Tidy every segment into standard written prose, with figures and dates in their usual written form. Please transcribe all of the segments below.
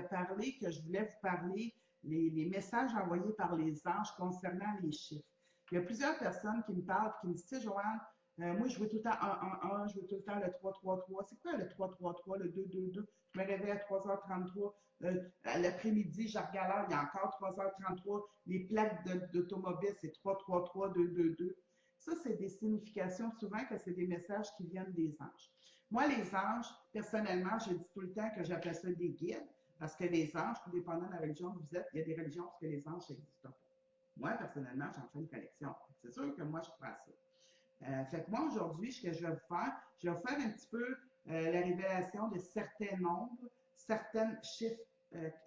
parlé que je voulais vous parler les messages envoyés par les anges concernant les chiffres. Il y a plusieurs personnes qui me parlent et qui me disent, tu sais, Joanne, moi, je veux tout le temps 1, 1, 1, je veux tout le temps le 3, 3, 3. C'est quoi le 3, 3, 3, le 2, 2, 2? Je me réveille à 3h33. L'après-midi, je regarde, il y a encore 3h33. Les plaques d'automobile, c'est 3, 3, 3, 2, 2, 2. Ça, c'est des significations, souvent que c'est des messages qui viennent des anges. Moi, les anges, personnellement, je dis tout le temps que j'appelle ça des guides, parce que les anges, tout dépendant de la religion que vous êtes, il y a des religions où les anges n'existent pas. Moi, personnellement, j'en fais une collection. C'est sûr que moi, je crois à ça. Fait que moi, aujourd'hui, ce que je vais vous faire, je vais vous faire un petit peu la révélation de certains nombres, certains chiffres,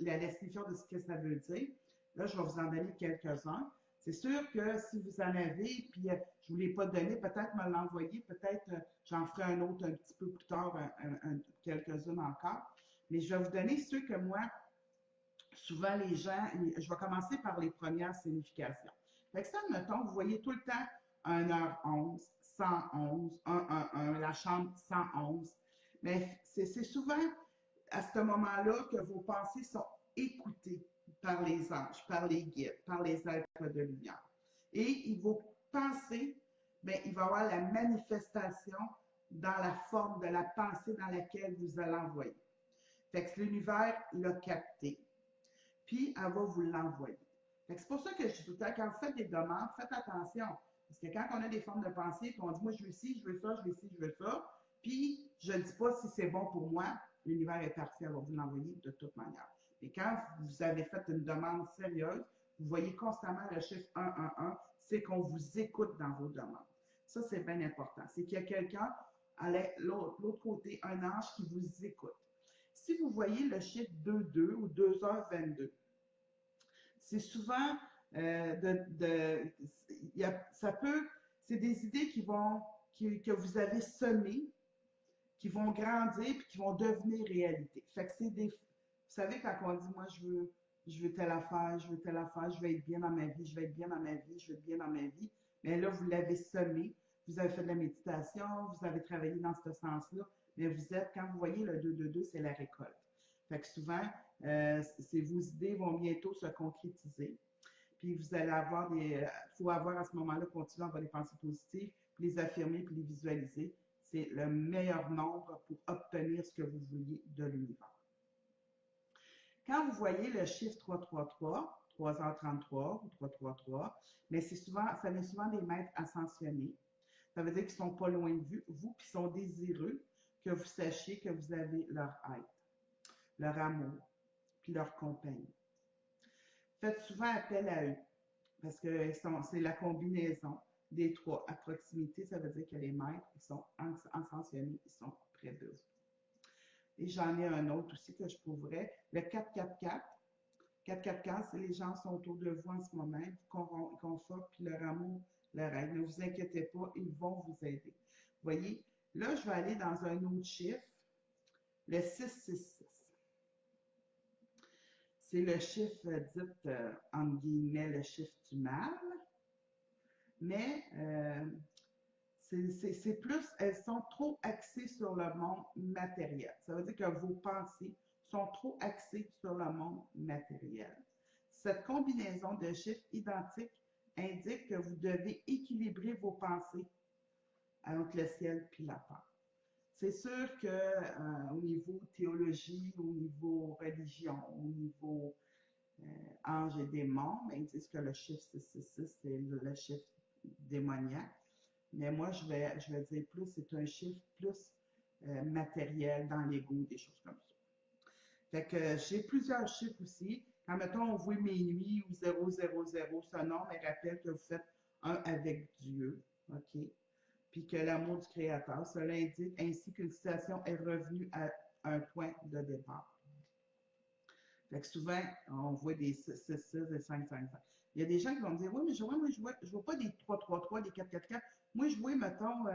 la description de ce que ça veut dire. Là, je vais vous en donner quelques-uns. C'est sûr que si vous en avez, puis je ne vous l'ai pas donné, peut-être me l'envoyer, peut-être j'en ferai un autre un petit peu plus tard, quelques-unes encore. Mais je vais vous donner ceux que moi, souvent les gens, je vais commencer par les premières significations. Fait que ça, mettons, vous voyez tout le temps 1h11, 111, 111, la chambre 111. Mais c'est souvent à ce moment-là que vos pensées sont écoutées par les anges, par les guides, par les êtres de lumière. Et vos pensées, bien, il va y avoir la manifestation dans la forme de la pensée dans laquelle vous allez envoyer. Fait que l'univers l'a capté, puis elle va vous l'envoyer. C'est pour ça que je dis tout le temps, quand vous faites des demandes, faites attention. Parce que quand on a des formes de pensée, puis on dit, moi, je veux ci, je veux ça, je veux ci, je veux ça, puis je ne dis pas si c'est bon pour moi, l'univers est parfait, elle va vous l'envoyer de toute manière. Et quand vous avez fait une demande sérieuse, vous voyez constamment le chiffre 111, c'est qu'on vous écoute dans vos demandes. Ça, c'est bien important. C'est qu'il y a quelqu'un à l'autre côté, un ange qui vous écoute. Si vous voyez le chiffre 22 ou 2h22, c'est souvent ça peut, c'est des idées que vous avez semées, qui vont grandir puis qui vont devenir réalité. Fait que vous savez, quand on dit, moi, je veux telle affaire, je veux telle affaire, je veux être bien dans ma vie, je veux être bien dans ma vie, je veux être bien dans ma vie, mais là, vous l'avez semé, vous avez fait de la méditation, vous avez travaillé dans ce sens-là, mais quand vous voyez le 2-2-2, c'est la récolte. Fait que souvent, vos idées vont bientôt se concrétiser. Puis vous allez avoir faut avoir à ce moment-là, continuer à avoir des pensées positives, puis les affirmer, puis les visualiser. C'est le meilleur nombre pour obtenir ce que vous vouliez de l'univers. Quand vous voyez le chiffre 333, 3h33 ou 333, mais ça met souvent des maîtres ascensionnés. Ça veut dire qu'ils ne sont pas loin de vous, puis sont désireux que vous sachiez que vous avez leur être, leur amour, puis leur compagnie. Faites souvent appel à eux, parce que c'est la combinaison des trois. À proximité, ça veut dire que les maîtres, ils sont ascensionnés, ils sont près d'eux. Et j'en ai un autre aussi que je trouverais. Le 444. 444, c'est les gens sont autour de vous en ce moment, ils vous confortent, puis leur amour leur aide. Ne vous inquiétez pas, ils vont vous aider. Vous voyez, là, je vais aller dans un autre chiffre, le 666. C'est le chiffre, dit, entre guillemets, le chiffre du mal, mais c'est plus, elles sont trop axées sur le monde matériel. Ça veut dire que vos pensées sont trop axées sur le monde matériel. Cette combinaison de chiffres identiques indique que vous devez équilibrer vos pensées entre le ciel et la terre. C'est sûr que au niveau théologie, au niveau religion, au niveau anges et démons, mais ils disent que le chiffre 666, c'est le chiffre démoniaque. Mais moi, je vais dire plus, c'est un chiffre plus matériel dans l'ego, des choses comme ça. Fait que j'ai plusieurs chiffres aussi. Quand, mettons, on voit minuit ou 000, ce nom me rappelle que vous faites un avec Dieu, OK? Puis que l'amour du Créateur, cela indique ainsi qu'une situation est revenue à un point de départ. Fait que souvent, on voit des 6, 6, 6 et 5, 5, 5. Il y a des gens qui vont me dire, oui, mais je vois pas des 3, 3, 3, des 4, 4, 4. Moi, je vois, mettons,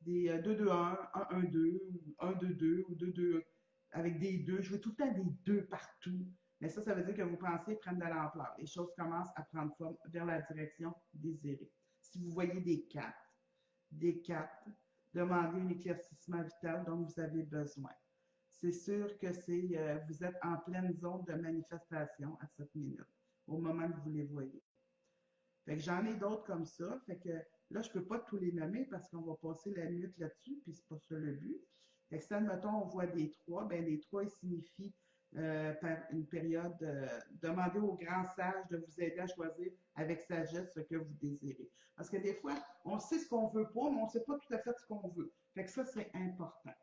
des 2, 2, 1, 1, 1, 2, ou 1, 2, 2, ou 2, 2, avec des 2. Je vois tout le temps des 2 partout. Mais ça veut dire que vos pensées prennent de l'ampleur. Les choses commencent à prendre forme vers la direction désirée. Si vous voyez des 4, demandez un éclaircissement vital dont vous avez besoin. c'est sûr que vous êtes en pleine zone de manifestation à cette minute, au moment que vous les voyez. Fait que j'en ai d'autres comme ça. Fait que là, je peux pas tous les nommer parce qu'on va passer la minute là-dessus, puis c'est pas ça le but. Fait que si, admettons, on voit des trois, ben les trois, ils signifient par une période, demandez au grand sage de vous aider à choisir avec sagesse ce que vous désirez. Parce que des fois, on sait ce qu'on veut pas, mais on sait pas tout à fait ce qu'on veut. Fait que ça, c'est important.